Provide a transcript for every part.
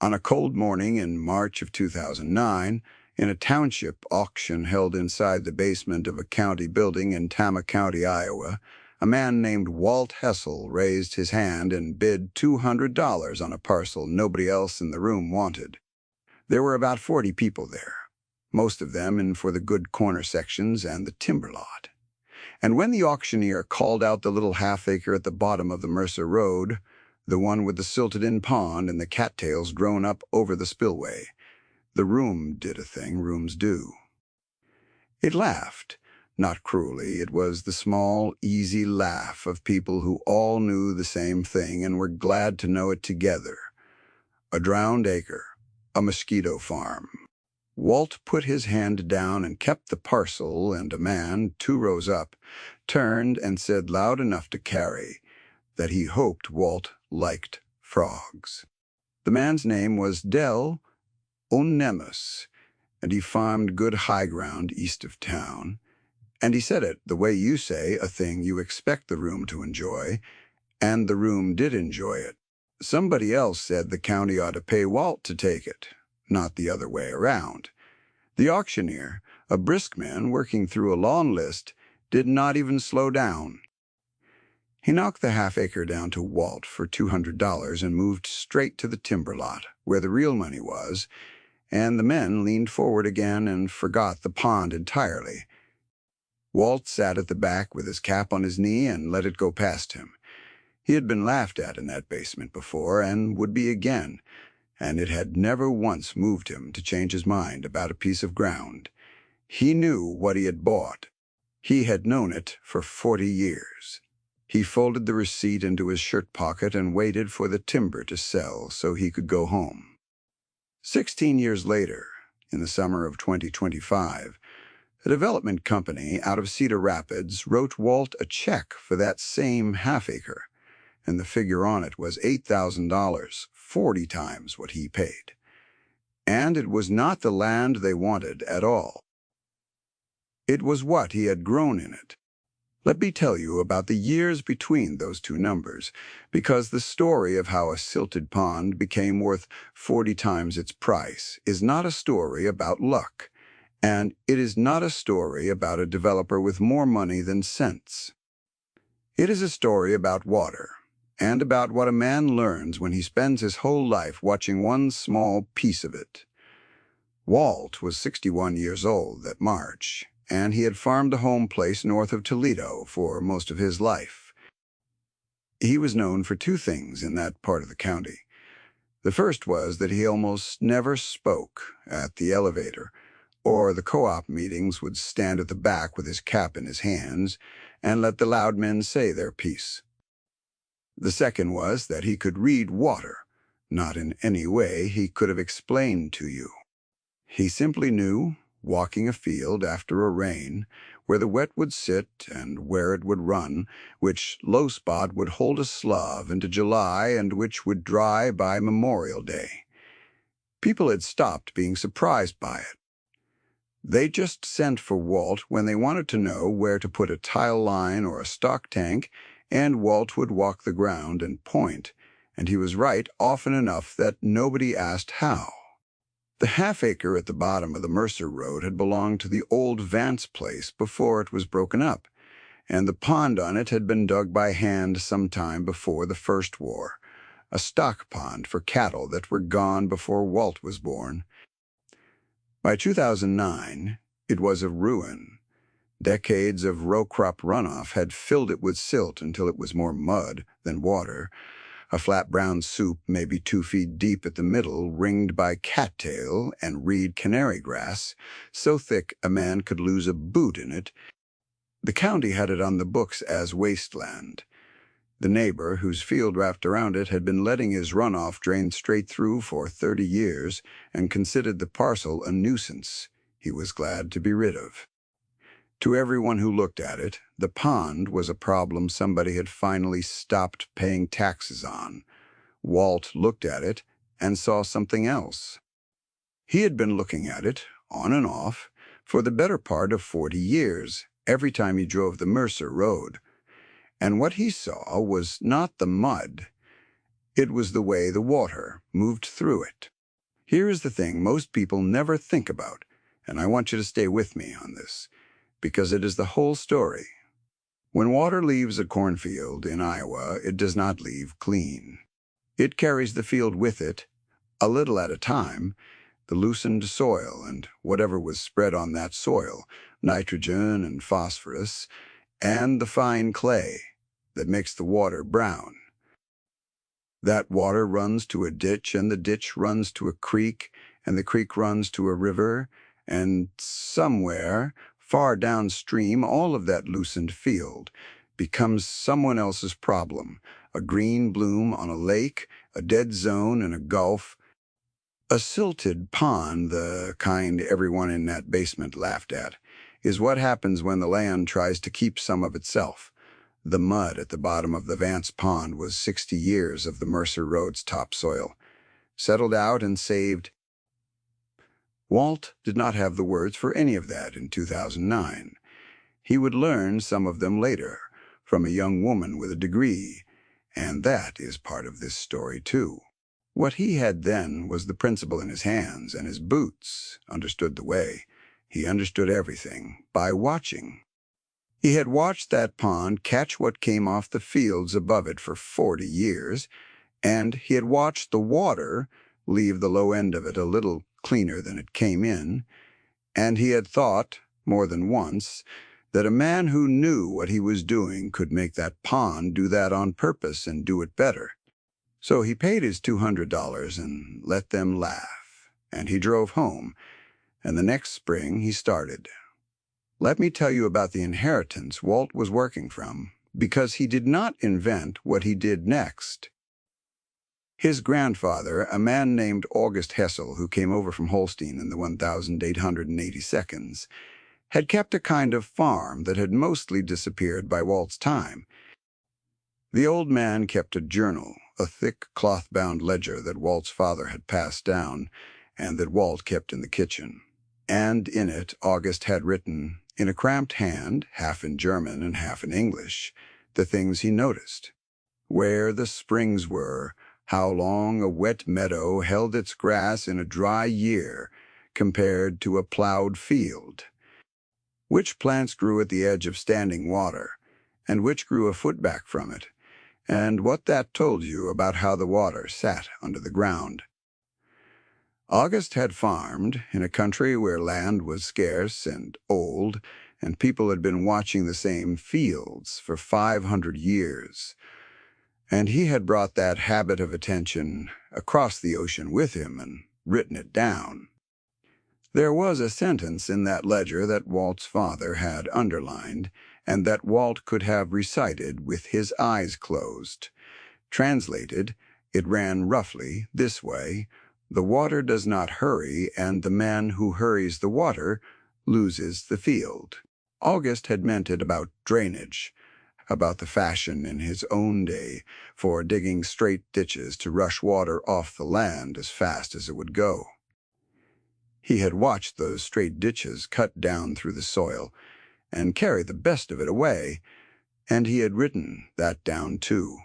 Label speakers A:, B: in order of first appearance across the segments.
A: On a cold morning in March of 2009, in a township auction held inside the basement of a county building in Tama County, Iowa, a man named Walt Hessel raised his hand and bid $200 on a parcel nobody else in the room wanted. There were about 40 people there, most of them in for the good corner sections and the timber lot. And when the auctioneer called out the little half-acre at the bottom of the Mercer Road, the one with the silted-in pond and the cattails grown up over the spillway, the room did a thing rooms do. It laughed, not cruelly. It was the small, easy laugh of people who all knew the same thing and were glad to know it together. A drowned acre, a mosquito farm. Walt put his hand down and kept the parcel, and a man, 2 rows up, turned and said loud enough to carry that he hoped Walt liked frogs. The man's name was Del Onemus, and he farmed good high ground east of town. And he said it the way you say a thing you expect the room to enjoy, and the room did enjoy it. Somebody else said the county ought to pay Walt to take it, not the other way around. The auctioneer, a brisk man working through a long list, did not even slow down. He knocked the half-acre down to Walt for $200 and moved straight to the timber lot, where the real money was, and the men leaned forward again and forgot the pond entirely. Walt sat at the back with his cap on his knee and let it go past him. He had been laughed at in that basement before and would be again, and it had never once moved him to change his mind about a piece of ground. He knew what he had bought. He had known it for 40 years. He folded the receipt into his shirt pocket and waited for the timber to sell so he could go home. 16 years later, in the summer of 2025, a development company out of Cedar Rapids wrote Walt a check for that same half-acre, and the figure on it was $8,000, 40 times what he paid. And it was not the land they wanted at all. It was what he had grown in it. Let me tell you about the years between those two numbers, because the story of how a silted pond became worth 40 times its price is not a story about luck, and it is not a story about a developer with more money than sense. It is a story about water, and about what a man learns when he spends his whole life watching one small piece of it. Walt was 61 years old that March, and he had farmed a home place north of Toledo for most of his life. He was known for 2 things in that part of the county. The first was that he almost never spoke at the elevator, or the co-op meetings would stand at the back with his cap in his hands and let the loud men say their piece. The second was that he could read water, not in any way he could have explained to you. He simply knew, walking a field after a rain, where the wet would sit and where it would run, which low spot would hold a slough into July and which would dry by Memorial Day. People had stopped being surprised by it. They just sent for Walt when they wanted to know where to put a tile line or a stock tank, and Walt would walk the ground and point, and he was right often enough that nobody asked how. The half-acre at the bottom of the Mercer Road had belonged to the old Vance place before it was broken up, and the pond on it had been dug by hand some time before the First War, a stock pond for cattle that were gone before Walt was born. By 2009, it was a ruin. Decades of row crop runoff had filled it with silt until it was more mud than water, a flat brown soup maybe 2 feet deep at the middle, ringed by cattail and reed canary grass, so thick a man could lose a boot in it. The county had it on the books as wasteland. The neighbor, whose field wrapped around it, had been letting his runoff drain straight through for 30 years and considered the parcel a nuisance he was glad to be rid of. To everyone who looked at it, the pond was a problem somebody had finally stopped paying taxes on. Walt looked at it and saw something else. He had been looking at it, on and off, for the better part of 40 years, every time he drove the Mercer Road. And what he saw was not the mud. It was the way the water moved through it. Here is the thing most people never think about, and I want you to stay with me on this, because it is the whole story. When water leaves a cornfield in Iowa, it does not leave clean. It carries the field with it, a little at a time, the loosened soil and whatever was spread on that soil, nitrogen and phosphorus, and the fine clay that makes the water brown. That water runs to a ditch, and the ditch runs to a creek, and the creek runs to a river, and somewhere, far downstream, all of that loosened field becomes someone else's problem, a green bloom on a lake, a dead zone in a gulf, a silted pond, the kind everyone in that basement laughed at, is what happens when the land tries to keep some of itself. The mud at the bottom of the Vance Pond was 60 years of the Mercer Road's topsoil, settled out and saved. Walt did not have the words for any of that in 2009. He would learn some of them later, from a young woman with a degree, and that is part of this story too. What he had then was the principle in his hands, and his boots understood the way. He understood everything by watching. He had watched that pond catch what came off the fields above it for 40 years, and he had watched the water leave the low end of it a little cleaner than it came in, and he had thought, more than once, that a man who knew what he was doing could make that pond do that on purpose and do it better. So he paid his $200 and let them laugh, and he drove home, and the next spring he started. Let me tell you about the inheritance Walt was working from, because he did not invent what he did next. His grandfather, a man named August Hessel, who came over from Holstein in the 1882nd, had kept a kind of farm that had mostly disappeared by Walt's time. The old man kept a journal, a thick cloth-bound ledger that Walt's father had passed down and that Walt kept in the kitchen. And in it, August had written, in a cramped hand, half in German and half in English, the things he noticed. Where the springs were, how long a wet meadow held its grass in a dry year compared to a plowed field. Which plants grew at the edge of standing water, and which grew a foot back from it, and what that told you about how the water sat under the ground. August had farmed in a country where land was scarce and old, and people had been watching the same fields for 500 years. And he had brought that habit of attention across the ocean with him and written it down. There was a sentence in that ledger that Walt's father had underlined, and that Walt could have recited with his eyes closed. Translated, it ran roughly this way: the water does not hurry, and the man who hurries the water loses the field. August had meant it about drainage, about the fashion in his own day for digging straight ditches to rush water off the land as fast as it would go. He had watched those straight ditches cut down through the soil and carry the best of it away, and he had written that down too.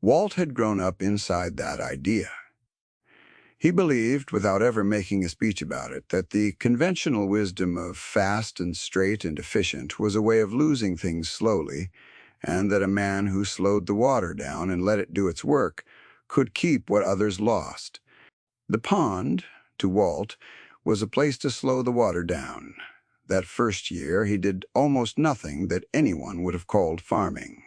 A: Walt had grown up inside that idea. He believed, without ever making a speech about it, that the conventional wisdom of fast and straight and efficient was a way of losing things slowly, and that a man who slowed the water down and let it do its work could keep what others lost. The pond, to Walt, was a place to slow the water down. That first year he did almost nothing that anyone would have called farming.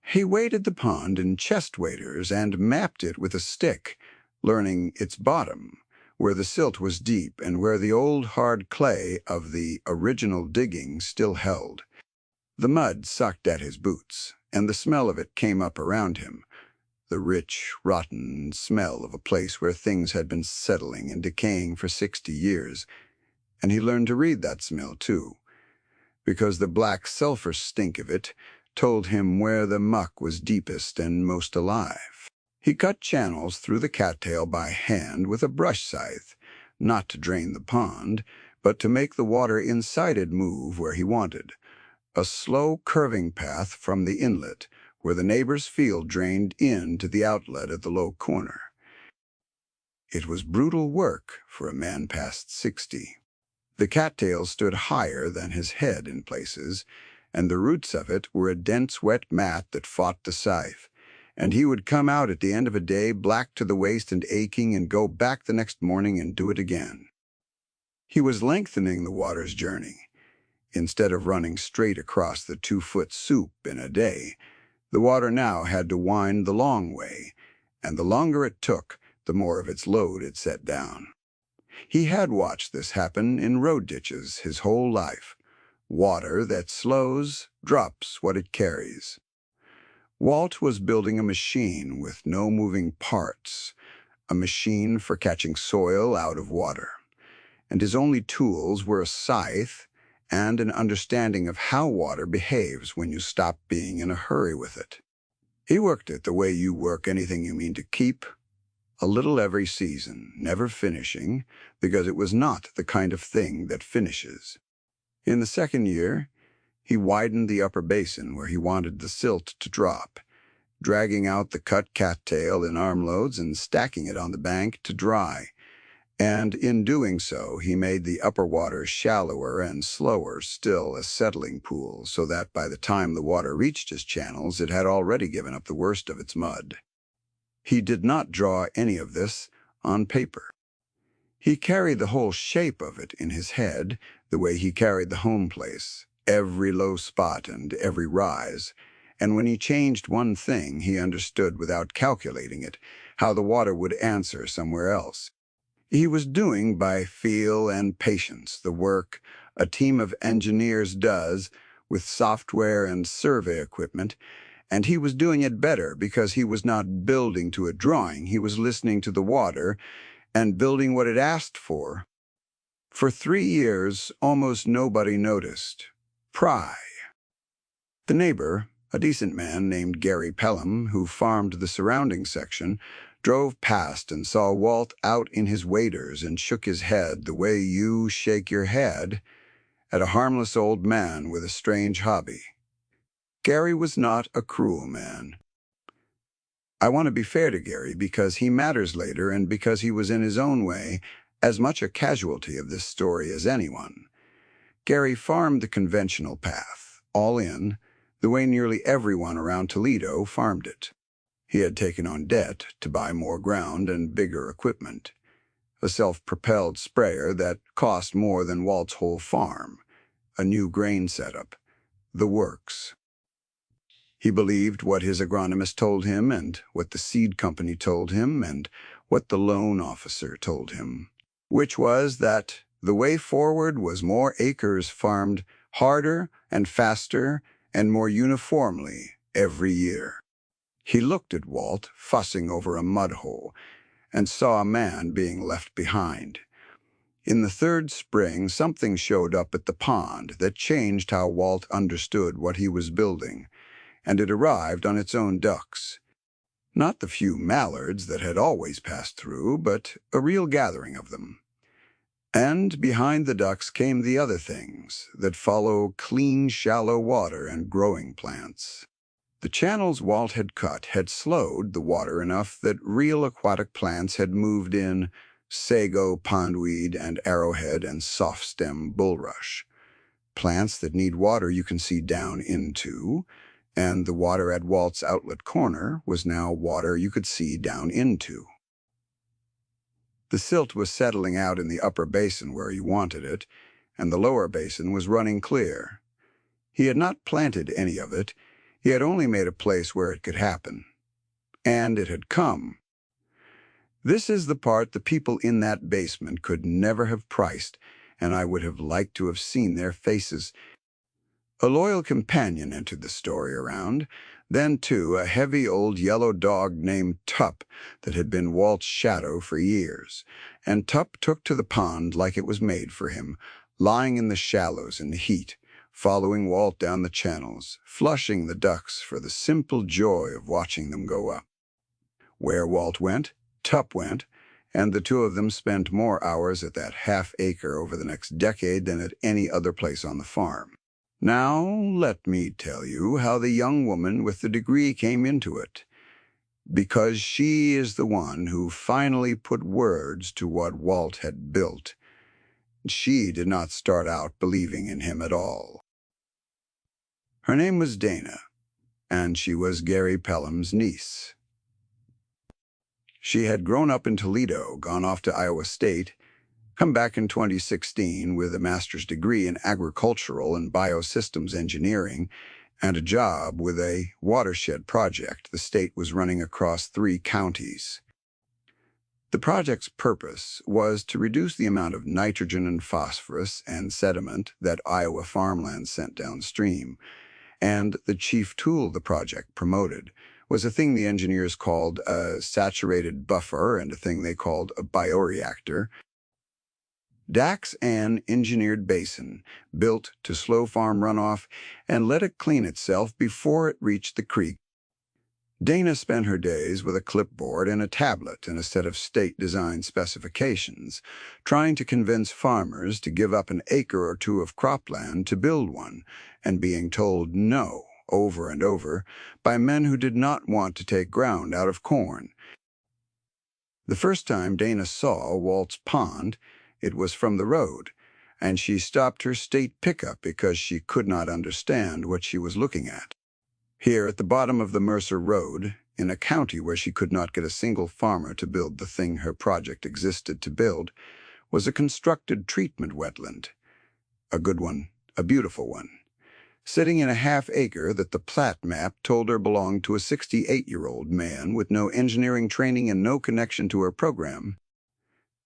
A: He waded the pond in chest waders and mapped it with a stick, learning its bottom, where the silt was deep and where the old hard clay of the original digging still held. The mud sucked at his boots, and the smell of it came up around him, the rich, rotten smell of a place where things had been settling and decaying for 60 years. And he learned to read that smell too, because the black sulfur stink of it told him where the muck was deepest and most alive. He cut channels through the cattail by hand with a brush scythe, not to drain the pond, but to make the water inside it move where he wanted. A slow curving path from the inlet, where the neighbor's field drained into the outlet at the low corner. It was brutal work for a man past 60. The cattail stood higher than his head in places, and the roots of it were a dense wet mat that fought the scythe, and he would come out at the end of a day black to the waist and aching and go back the next morning and do it again. He was lengthening the water's journey. Instead of running straight across the 2-foot soup in a day, the water now had to wind the long way, and the longer it took, the more of its load it set down. He had watched this happen in road ditches his whole life. Water that slows drops what it carries. Walt was building a machine with no moving parts, a machine for catching soil out of water, and his only tools were a scythe and an understanding of how water behaves when you stop being in a hurry with it. He worked it the way you work anything you mean to keep, a little every season, never finishing, because it was not the kind of thing that finishes. In the second year, he widened the upper basin where he wanted the silt to drop, dragging out the cut cattail in armloads and stacking it on the bank to dry. And in doing so, he made the upper water shallower and slower still a settling pool, so that by the time the water reached his channels, it had already given up the worst of its mud. He did not draw any of this on paper. He carried the whole shape of it in his head, the way he carried the home place, every low spot and every rise, and when he changed one thing, he understood without calculating it how the water would answer somewhere else. He was doing by feel and patience the work a team of engineers does with software and survey equipment, and he was doing it better because he was not building to a drawing, he was listening to the water and building what it asked for. For 3 years, almost nobody noticed. Pry. The neighbor, a decent man named Gary Pelham, who farmed the surrounding section, drove past and saw Walt out in his waders and shook his head the way you shake your head at a harmless old man with a strange hobby. Gary was not a cruel man. I want to be fair to Gary because he matters later and because he was in his own way as much a casualty of this story as anyone. Gary farmed the conventional path, all in, the way nearly everyone around Toledo farmed it. He had taken on debt to buy more ground and bigger equipment, a self-propelled sprayer that cost more than Walt's whole farm, a new grain setup, the works. He believed what his agronomist told him and what the seed company told him and what the loan officer told him, which was that the way forward was more acres farmed harder and faster and more uniformly every year. He looked at Walt fussing over a mud hole and saw a man being left behind. In the third spring, something showed up at the pond that changed how Walt understood what he was building, and it arrived on its own ducks. Not the few mallards that had always passed through, but a real gathering of them. And behind the ducks came the other things that follow clean, shallow water and growing plants. The channels Walt had cut had slowed the water enough that real aquatic plants had moved in, sago, pondweed, and arrowhead and soft-stem bulrush. Plants that need water you can see down into, and the water at Walt's outlet corner was now water you could see down into. The silt was settling out in the upper basin where he wanted it, and the lower basin was running clear. He had not planted any of it, he had only made a place where it could happen. And it had come. This is the part the people in that basement could never have priced, and I would have liked to have seen their faces. A loyal companion entered the story around, then, too, a heavy old yellow dog named Tup that had been Walt's shadow for years, and Tup took to the pond like it was made for him, lying in the shallows in the heat, following Walt down the channels, flushing the ducks for the simple joy of watching them go up. Where Walt went, Tup went, and the two of them spent more hours at that half-acre over the next decade than at any other place on the farm. Now let me tell you how the young woman with the degree came into it, because she is the one who finally put words to what Walt had built. She did not start out believing in him at all. Her name was Dana, and she was Gary Pelham's niece. She had grown up in Toledo, gone off to Iowa State, come back in 2016 with a master's degree in agricultural and biosystems engineering and a job with a watershed project the state was running across 3 counties. The project's purpose was to reduce the amount of nitrogen and phosphorus and sediment that Iowa farmland sent downstream, and the chief tool the project promoted was a thing the engineers called a saturated buffer and a thing they called a bioreactor. Dax an engineered basin built to slow farm runoff and let it clean itself before it reached the creek. Dana spent her days with a clipboard and a tablet and a set of state-design specifications, trying to convince farmers to give up an acre or 2 of cropland to build one, and being told no over and over by men who did not want to take ground out of corn. The first time Dana saw Walt's pond, it was from the road, and she stopped her state pickup because she could not understand what she was looking at. Here at the bottom of the Mercer Road, in a county where she could not get a single farmer to build the thing her project existed to build, was a constructed treatment wetland. A good one, a beautiful one, sitting in a half-acre that the plat map told her belonged to a 68-year-old man with no engineering training and no connection to her program.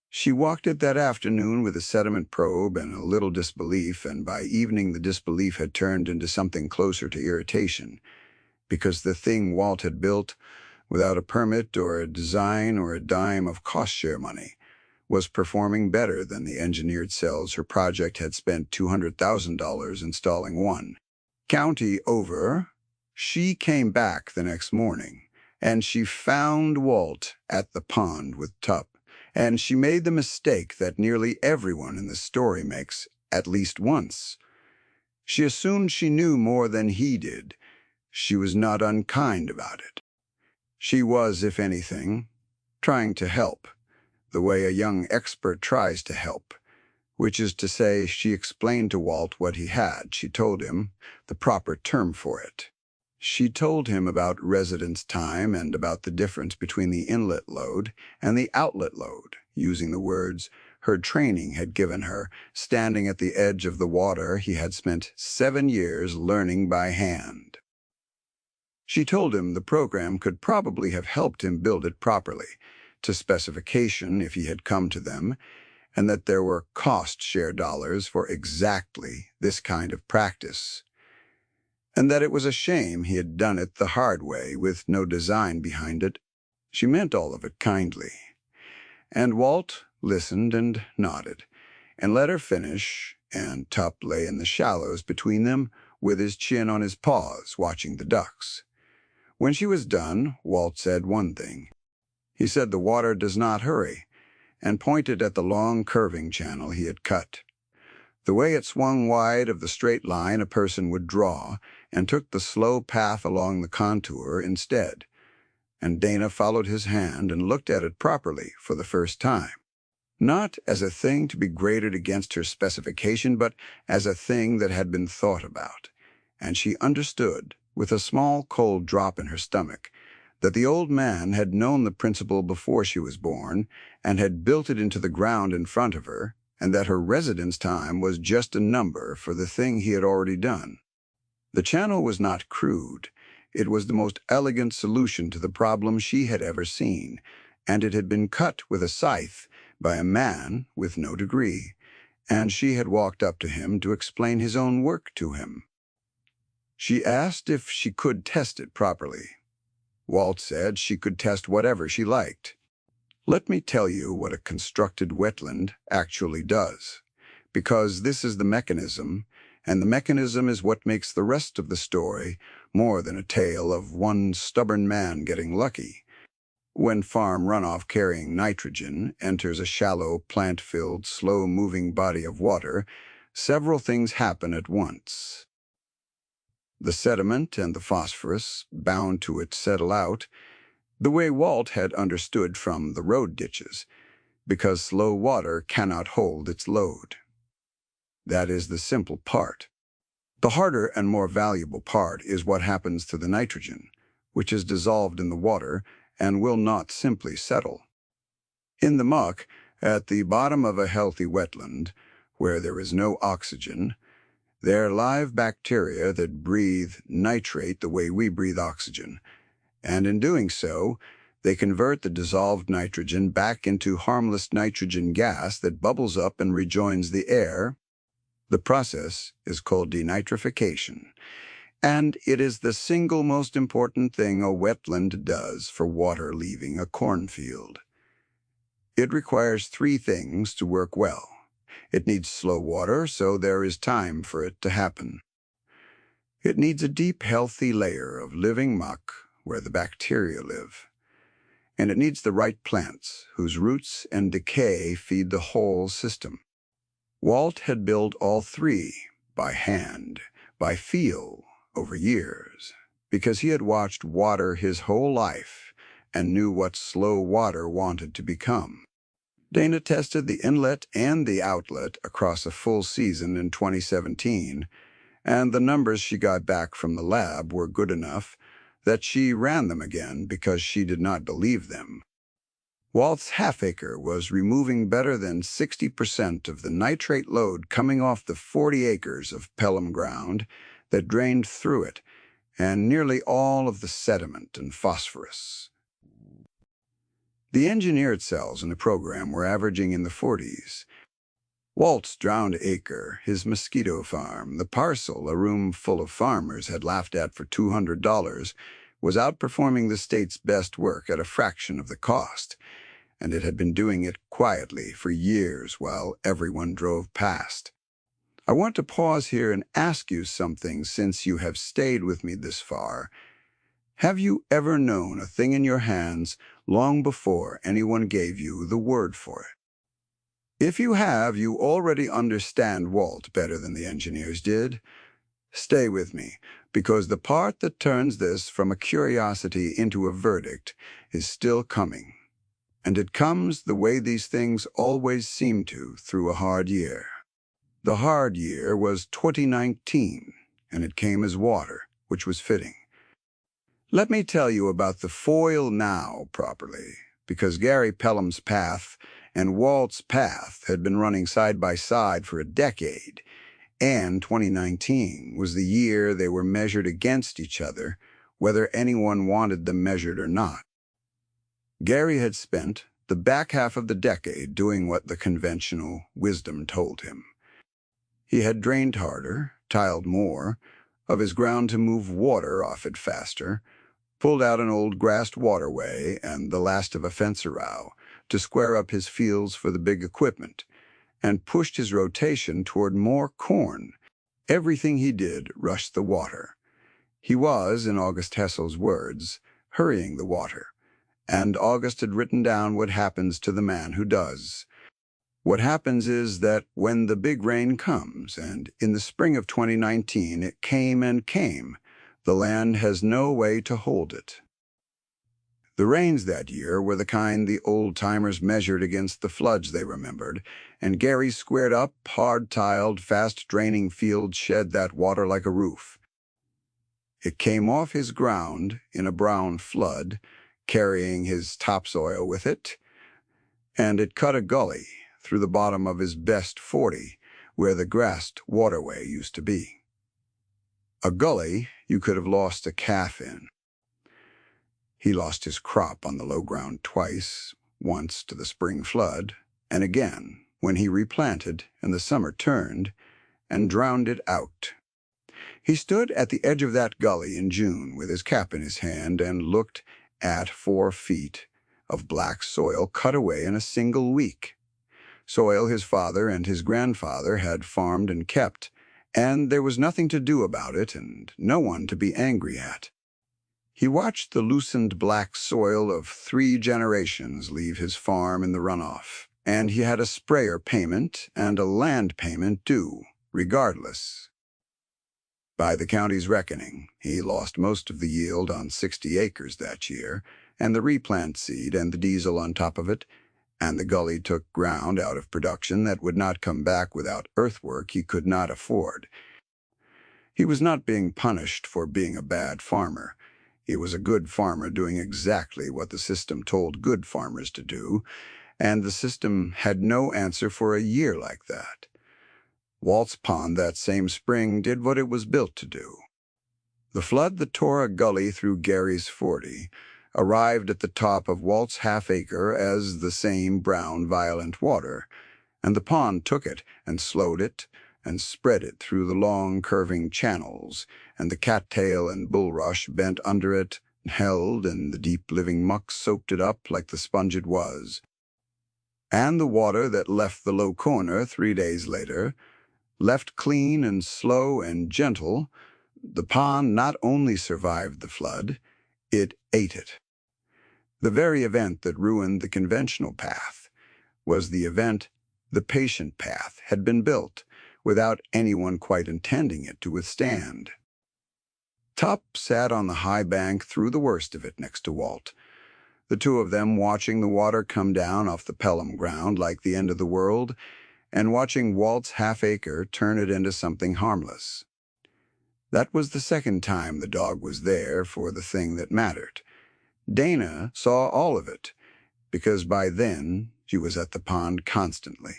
A: She walked it that afternoon with a sediment probe and a little disbelief, and by evening the disbelief had turned into something closer to irritation, because the thing Walt had built, without a permit or a design or a dime of cost-share money, was performing better than the engineered cells her project had spent $200,000 installing one. County over, she came back the next morning, and she found Walt at the pond with Tup, and she made the mistake that nearly everyone in the story makes at least once. She assumed she knew more than he did. She was not unkind about it. She was, if anything, trying to help, the way a young expert tries to help, which is to say, she explained to Walt what he had. She told him the proper term for it. She told him about residence time and about the difference between the inlet load and the outlet load, using the words her training had given her, standing at the edge of the water he had spent 7 years learning by hand. She told him the program could probably have helped him build it properly, to specification if he had come to them, and that there were cost-share dollars for exactly this kind of practice, and that it was a shame he had done it the hard way with no design behind it. She meant all of it kindly, and Walt listened and nodded, and let her finish, and Tup lay in the shallows between them with his chin on his paws, watching the ducks. When she was done, Walt said one thing. He said the water does not hurry, and pointed at the long curving channel he had cut. The way it swung wide of the straight line a person would draw, and took the slow path along the contour instead. And Dana followed his hand and looked at it properly for the first time. Not as a thing to be graded against her specification, but as a thing that had been thought about. And she understood, with a small cold drop in her stomach, that the old man had known the principle before she was born and had built it into the ground in front of her, and that her residence time was just a number for the thing he had already done. The channel was not crude. It was the most elegant solution to the problem she had ever seen, and it had been cut with a scythe by a man with no degree, and she had walked up to him to explain his own work to him. She asked if she could test it properly. Walt said she could test whatever she liked. Let me tell you what a constructed wetland actually does, because this is the mechanism, and the mechanism is what makes the rest of the story more than a tale of one stubborn man getting lucky. When farm runoff carrying nitrogen enters a shallow, plant-filled, slow-moving body of water, several things happen at once. The sediment and the phosphorus, bound to it, settle out, the way Walt had understood from the road ditches, because slow water cannot hold its load. That is the simple part. The harder and more valuable part is what happens to the nitrogen, which is dissolved in the water and will not simply settle. In the muck, at the bottom of a healthy wetland, where there is no oxygen, there are live bacteria that breathe nitrate the way we breathe oxygen, and in doing so, they convert the dissolved nitrogen back into harmless nitrogen gas that bubbles up and rejoins the air. The process is called denitrification, and it is the single most important thing a wetland does for water leaving a cornfield. It requires three things to work well. It needs slow water, so there is time for it to happen. It needs a deep, healthy layer of living muck where the bacteria live. And it needs the right plants, whose roots and decay feed the whole system. Walt had built all three, by hand, by feel, over years, because he had watched water his whole life and knew what slow water wanted to become. Dana tested the inlet and the outlet across a full season in 2017, and the numbers she got back from the lab were good enough that she ran them again because she did not believe them. Walt's half-acre was removing better than 60% of the nitrate load coming off the 40 acres of Pelham ground that drained through it, and nearly all of the sediment and phosphorus. The engineered cells in the program were averaging in the 40s. Walt's drowned acre, his mosquito farm, the parcel a room full of farmers had laughed at for $200, was outperforming the state's best work at a fraction of the cost, and it had been doing it quietly for years while everyone drove past. I want to pause here and ask you something since you have stayed with me this far. Have you ever known a thing in your hands long before anyone gave you the word for it? If you have, you already understand Walt better than the engineers did. Stay with me, because the part that turns this from a curiosity into a verdict is still coming. And it comes the way these things always seem to through a hard year. The hard year was 2019, and it came as water, which was fitting. Let me tell you about the foil now properly, because Gary Pelham's path and Walt's path had been running side by side for a decade, and 2019 was the year they were measured against each other, whether anyone wanted them measured or not. Gary had spent the back half of the decade doing what the conventional wisdom told him. He had drained harder, tiled more, of his ground to move water off it faster, pulled out an old grassed waterway and the last of a fence row to square up his fields for the big equipment, and pushed his rotation toward more corn. Everything he did rushed the water. He was, in August Hessel's words, hurrying the water, and August had written down what happens to the man who does. What happens is that when the big rain comes, and in the spring of 2019 it came and came, the land has no way to hold it. The rains that year were the kind the old-timers measured against the floods they remembered, and Gary's squared-up, hard-tiled, fast-draining field shed that water like a roof. It came off his ground in a brown flood, carrying his topsoil with it, and it cut a gully through the bottom of his best 40, where the grassed waterway used to be. A gully you could have lost a calf in. He lost his crop on the low ground twice, once to the spring flood, and again when he replanted and the summer turned and drowned it out. He stood at the edge of that gully in June with his cap in his hand and looked at 4 feet of black soil cut away in a single week. Soil his father and his grandfather had farmed and kept, and there was nothing to do about it and no one to be angry at. He watched the loosened black soil of 3 generations leave his farm in the runoff, and he had a sprayer payment and a land payment due, regardless. By the county's reckoning, he lost most of the yield on 60 acres that year, and the replant seed and the diesel on top of it, and the gully took ground out of production that would not come back without earthwork he could not afford. He was not being punished for being a bad farmer. He was a good farmer doing exactly what the system told good farmers to do, and the system had no answer for a year like that. Walt's pond that same spring did what it was built to do. The flood that tore a gully through Gary's 40 arrived at the top of Walt's half-acre as the same brown, violent water, and the pond took it and slowed it and spread it through the long, curving channels, and the cattail and bulrush bent under it and held, and the deep living muck soaked it up like the sponge it was. And the water that left the low corner 3 days later, left clean and slow and gentle, the pond not only survived the flood, it ate it. The very event that ruined the conventional path was the event the patient path had been built without anyone quite intending it to withstand. Tup sat on the high bank through the worst of it next to Walt, the two of them watching the water come down off the Pelham ground like the end of the world, and watching Walt's half-acre turn it into something harmless. That was the second time the dog was there for the thing that mattered. Dana saw all of it, because by then she was at the pond constantly,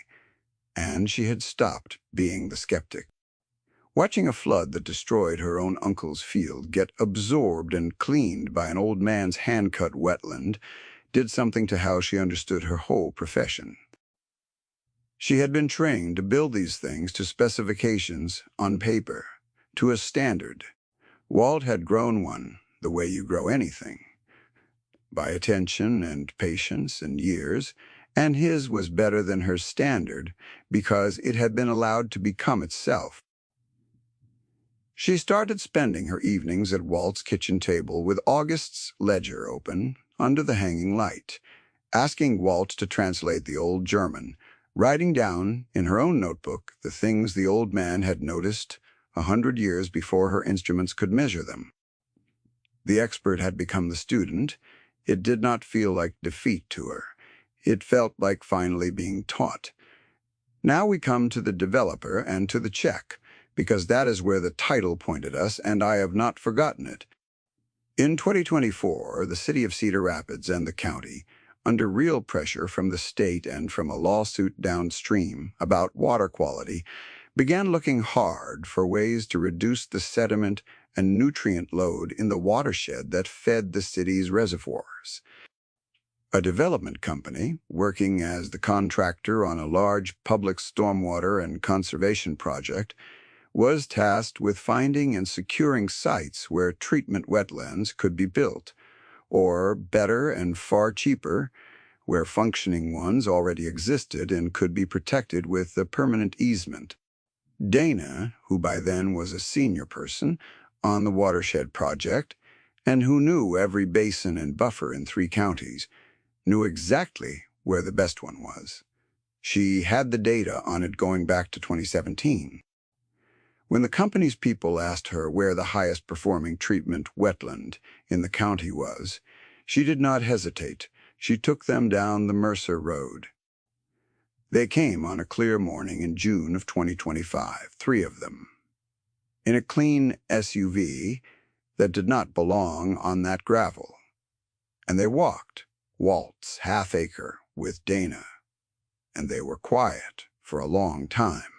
A: and she had stopped being the skeptic. Watching a flood that destroyed her own uncle's field get absorbed and cleaned by an old man's hand-cut wetland did something to how she understood her whole profession. She had been trained to build these things to specifications on paper, to a standard. Walt had grown one the way you grow anything, by attention and patience and years, and his was better than her standard because it had been allowed to become itself. She started spending her evenings at Walt's kitchen table with August's ledger open under the hanging light, asking Walt to translate the old German, writing down in her own notebook the things the old man had noticed 100 years before her instruments could measure them. The expert had become the student. It did not feel like defeat to her. It felt like finally being taught. Now we come to the developer and to the check, because that is where the title pointed us, and I have not forgotten it. In 2024, the city of Cedar Rapids and the county, under real pressure from the state and from a lawsuit downstream about water quality, began looking hard for ways to reduce the sediment and nutrient load in the watershed that fed the city's reservoirs. A development company, working as the contractor on a large public stormwater and conservation project, was tasked with finding and securing sites where treatment wetlands could be built, or better and far cheaper, where functioning ones already existed and could be protected with a permanent easement. Dana, who by then was a senior person on the watershed project, and who knew every basin and buffer in 3 counties, knew exactly where the best one was. She had the data on it going back to 2017. When the company's people asked her where the highest performing treatment wetland in the county was, she did not hesitate. She took them down the Mercer Road. They came on a clear morning in June of 2025, 3 of them, in a clean SUV that did not belong on that gravel. And they walked Walt's half-acre with Dana, and they were quiet for a long time.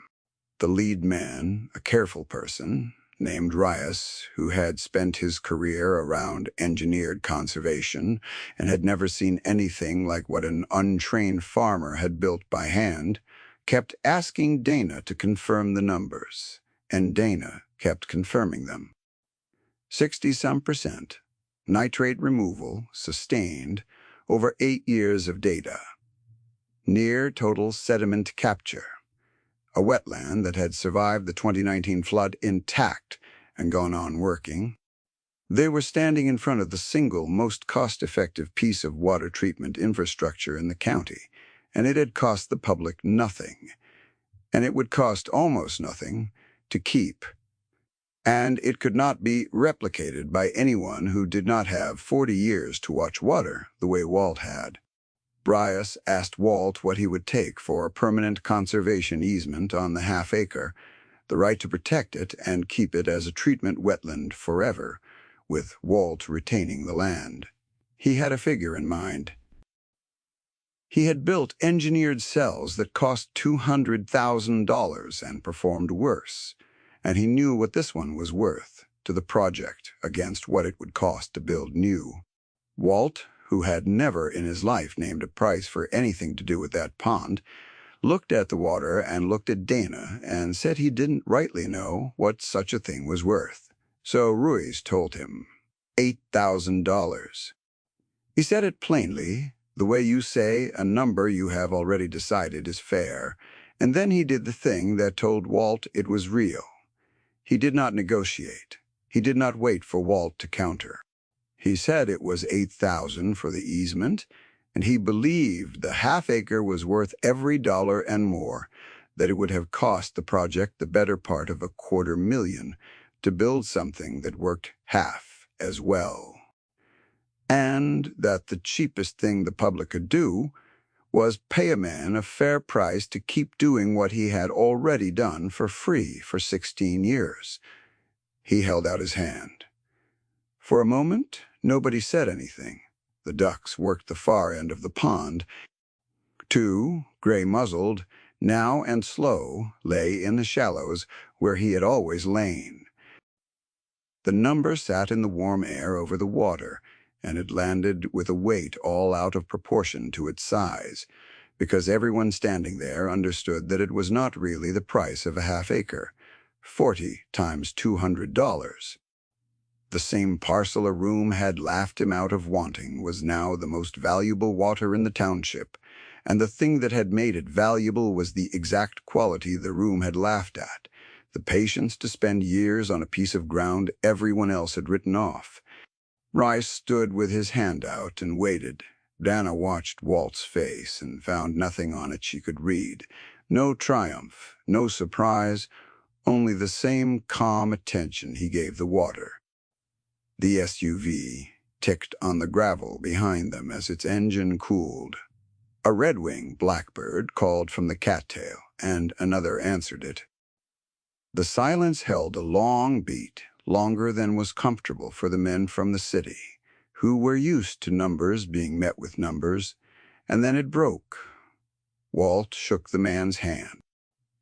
A: The lead man, a careful person named Rias, who had spent his career around engineered conservation and had never seen anything like what an untrained farmer had built by hand, kept asking Dana to confirm the numbers, and Dana kept confirming them. 60-some%, nitrate removal, sustained, over 8 years of data. Near total sediment capture. A wetland that had survived the 2019 flood intact and gone on working. They were standing in front of the single most cost-effective piece of water treatment infrastructure in the county, and it had cost the public nothing, and it would cost almost nothing to keep. and it could not be replicated by anyone who did not have 40 years to watch water the way Walt had. Bryce asked Walt what he would take for a permanent conservation easement on the half-acre, the right to protect it and keep it as a treatment wetland forever, with Walt retaining the land. He had a figure in mind. He had built engineered cells that cost $200,000 and performed worse, and he knew what this one was worth to the project against what it would cost to build new. Walt, who had never in his life named a price for anything to do with that pond, looked at the water and looked at Dana and said he didn't rightly know what such a thing was worth. So Ruiz told him, $8,000. He said it plainly, the way you say a number you have already decided is fair, and then he did the thing that told Walt it was real. He did not negotiate. He did not wait for Walt to counter. He said it was $8,000 for the easement, and he believed the half-acre was worth every dollar and more, that it would have cost the project the better part of $250,000 to build something that worked half as well. And that the cheapest thing the public could do was pay a man a fair price to keep doing what he had already done for free for 16 years. He held out his hand. For a moment, nobody said anything. The ducks worked the far end of the pond. Two, gray-muzzled, now and slow, lay in the shallows where he had always lain. The number sat in the warm air over the water, and it landed with a weight all out of proportion to its size, because everyone standing there understood that it was not really the price of a half-acre, 40 times $200. The same parcel a room had laughed him out of wanting was now the most valuable water in the township, and the thing that had made it valuable was the exact quality the room had laughed at, the patience to spend years on a piece of ground everyone else had written off. Rice stood with his hand out and waited. Dana watched Walt's face and found nothing on it she could read. No triumph, no surprise, only the same calm attention he gave the water. The SUV ticked on the gravel behind them as its engine cooled. A red-winged blackbird called from the cattail, and another answered it. The silence held a long beat, longer than was comfortable for the men from the city, who were used to numbers being met with numbers, and then it broke. Walt shook the man's hand.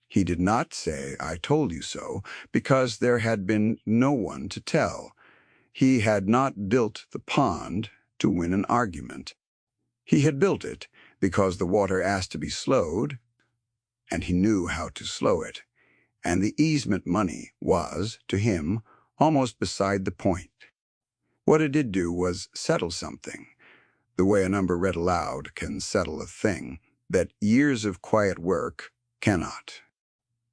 A: He did not say, "I told you so," because there had been no one to tell. He had not built the pond to win an argument. He had built it because the water asked to be slowed, and he knew how to slow it, and the easement money was, to him, almost beside the point. What it did do was settle something, the way a number read aloud can settle a thing that years of quiet work cannot.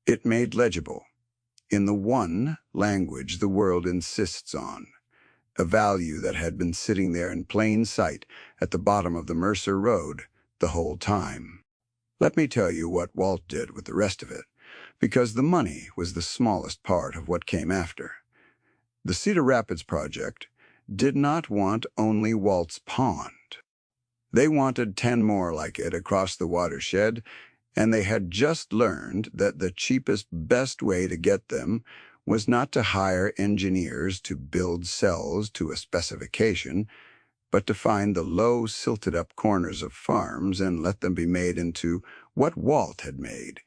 A: It made legible, in the one language the world insists on, a value that had been sitting there in plain sight at the bottom of the Mercer Road the whole time. Let me tell you what Walt did with the rest of it, because the money was the smallest part of what came after. The Cedar Rapids project did not want only Walt's pond. They wanted 10 more like it across the watershed, and they had just learned that the cheapest, best way to get them was not to hire engineers to build cells to a specification, but to find the low, silted-up corners of farms and let them be made into what Walt had made.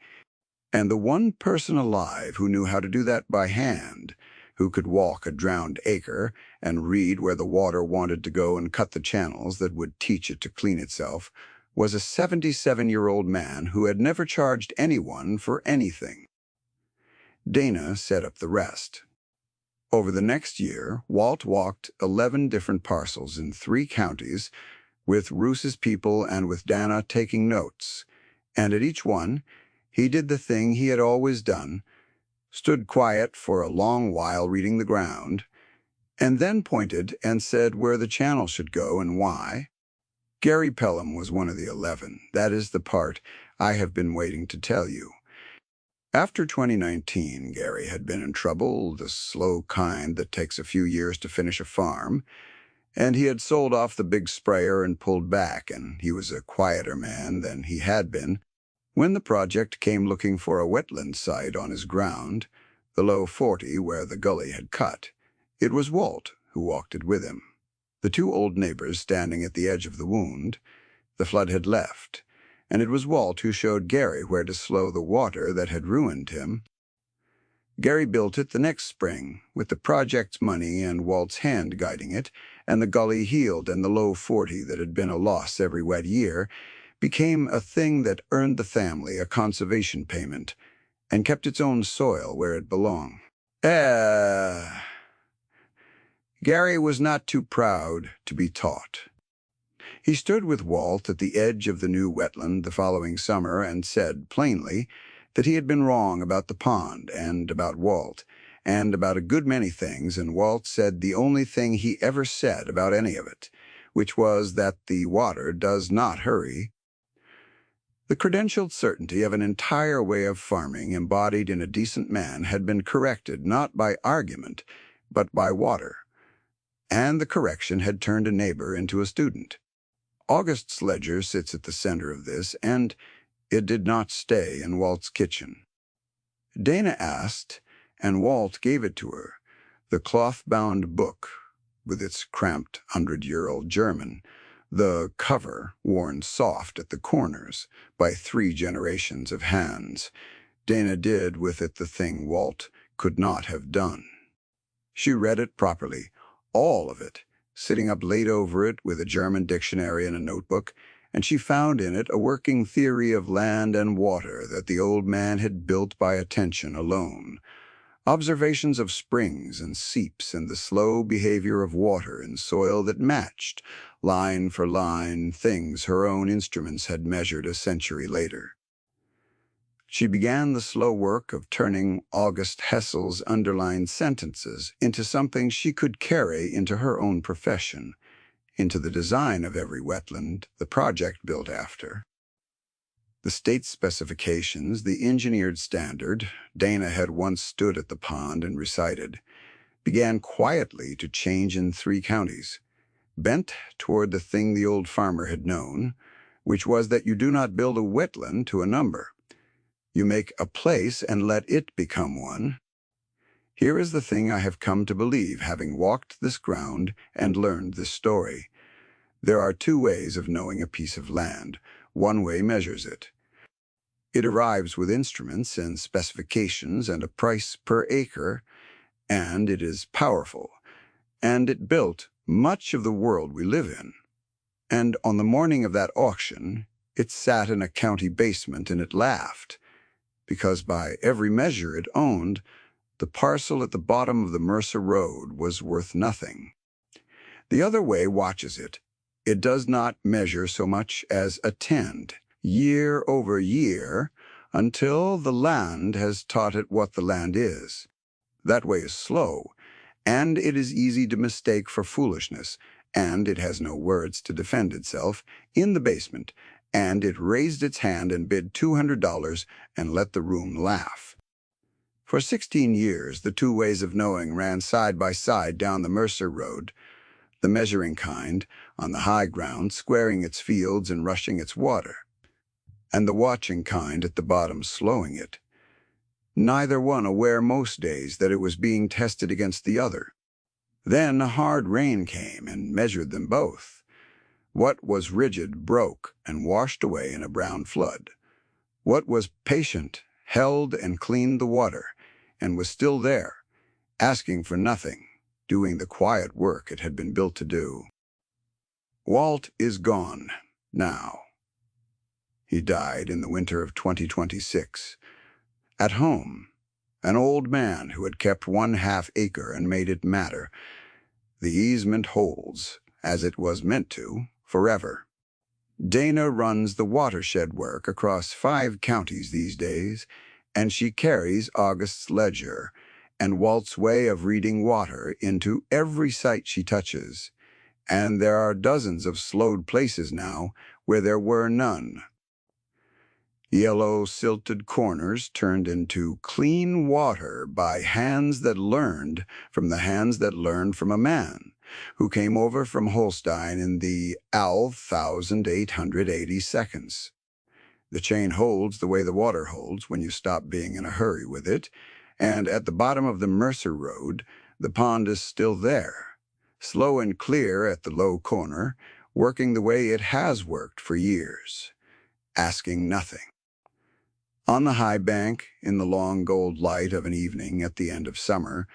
A: And the one person alive who knew how to do that by hand, who could walk a drowned acre and read where the water wanted to go and cut the channels that would teach it to clean itself, was a 77-year-old man who had never charged anyone for anything. Dana set up the rest. Over the next year, Walt walked 11 different parcels in 3 counties, with Roos's people and with Dana taking notes, and at each one, he did the thing he had always done, stood quiet for a long while reading the ground, and then pointed and said where the channel should go and why. Gary Pelham was one of the 11. That is the part I have been waiting to tell you. After 2019, Gary had been in trouble, the slow kind that takes a few years to finish a farm, and he had sold off the big sprayer and pulled back, and he was a quieter man than he had been. When the project came looking for a wetland site on his ground, the low 40 where the gully had cut, it was Walt who walked it with him. The two old neighbors standing at the edge of the wound, the flood had left, and it was Walt who showed Gary where to slow the water that had ruined him. Gary built it the next spring, with the project's money and Walt's hand guiding it, and the gully healed, and the low 40 that had been a loss every wet year became a thing that earned the family a conservation payment and kept its own soil where it belonged. Gary was not too proud to be taught. He stood with Walt at the edge of the new wetland the following summer and said plainly that he had been wrong about the pond and about Walt and about a good many things, and Walt said the only thing he ever said about any of it, which was that the water does not hurry. The credentialed certainty of an entire way of farming embodied in a decent man had been corrected not by argument, but by water, and the correction had turned a neighbor into a student. August's ledger sits at the center of this, and it did not stay in Walt's kitchen. Dana asked, and Walt gave it to her, the cloth-bound book with its cramped 100-year-old German, the cover worn soft at the corners by 3 generations of hands. Dana did with it the thing Walt could not have done. She read it properly, all of it, sitting up late over it with a German dictionary and a notebook, and she found in it a working theory of land and water that the old man had built by attention alone. Observations of springs and seeps and the slow behavior of water in soil that matched, line for line, things her own instruments had measured a century later. She began the slow work of turning August Hessel's underlined sentences into something she could carry into her own profession, into the design of every wetland the project built after. The state specifications, the engineered standard Dana had once stood at the pond and recited, began quietly to change in 3 counties, bent toward the thing the old farmer had known, which was that you do not build a wetland to a number. You make a place and let it become one. Here is the thing I have come to believe, having walked this ground and learned this story. There are 2 ways of knowing a piece of land. One way measures it. It arrives with instruments and specifications and a price per acre, and it is powerful, and it built much of the world we live in. And on the morning of that auction, it sat in a county basement and it laughed, because by every measure it owned, the parcel at the bottom of the Mercer Road was worth nothing. The other way watches it. It does not measure so much as attend, year over year, until the land has taught it what the land is. That way is slow, and it is easy to mistake for foolishness, and it has no words to defend itself in the basement, and it raised its hand and bid $200 and let the room laugh. For 16 years, the 2 ways of knowing ran side by side down the Mercer Road, the measuring kind, on the high ground, squaring its fields and rushing its water, and the watching kind at the bottom, slowing it. Neither one aware most days that it was being tested against the other. Then a hard rain came and measured them both. What was rigid broke and washed away in a brown flood. What was patient held and cleaned the water, and was still there, asking for nothing, doing the quiet work it had been built to do. Walt is gone now. He died in the winter of 2026. At home, an old man who had kept 1/2 acre and made it matter. The easement holds, as it was meant to, forever. Dana runs the watershed work across 5 counties these days, and she carries August's ledger and Walt's way of reading water into every site she touches. And there are dozens of slowed places now where there were none. Yellow, silted corners turned into clean water by hands that learned from the hands that learned from a man who came over from Holstein in the 1880 seconds. The chain holds the way the water holds when you stop being in a hurry with it, and at the bottom of the Mercer Road, the pond is still there, slow and clear at the low corner, working the way it has worked for years, asking nothing. On the high bank, in the long gold light of an evening at the end of summer,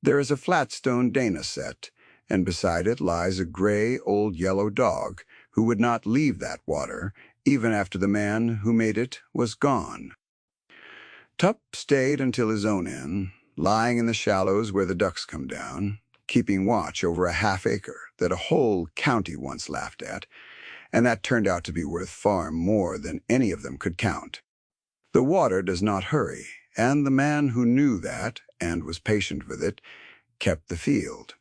A: there is a flat stone Dana set, and beside it lies a gray old yellow dog who would not leave that water, even after the man who made it was gone. Tup stayed until his own end, lying in the shallows where the ducks come down, keeping watch over a half-acre that a whole county once laughed at, and that turned out to be worth far more than any of them could count. The water does not hurry, and the man who knew that, and was patient with it, kept the field.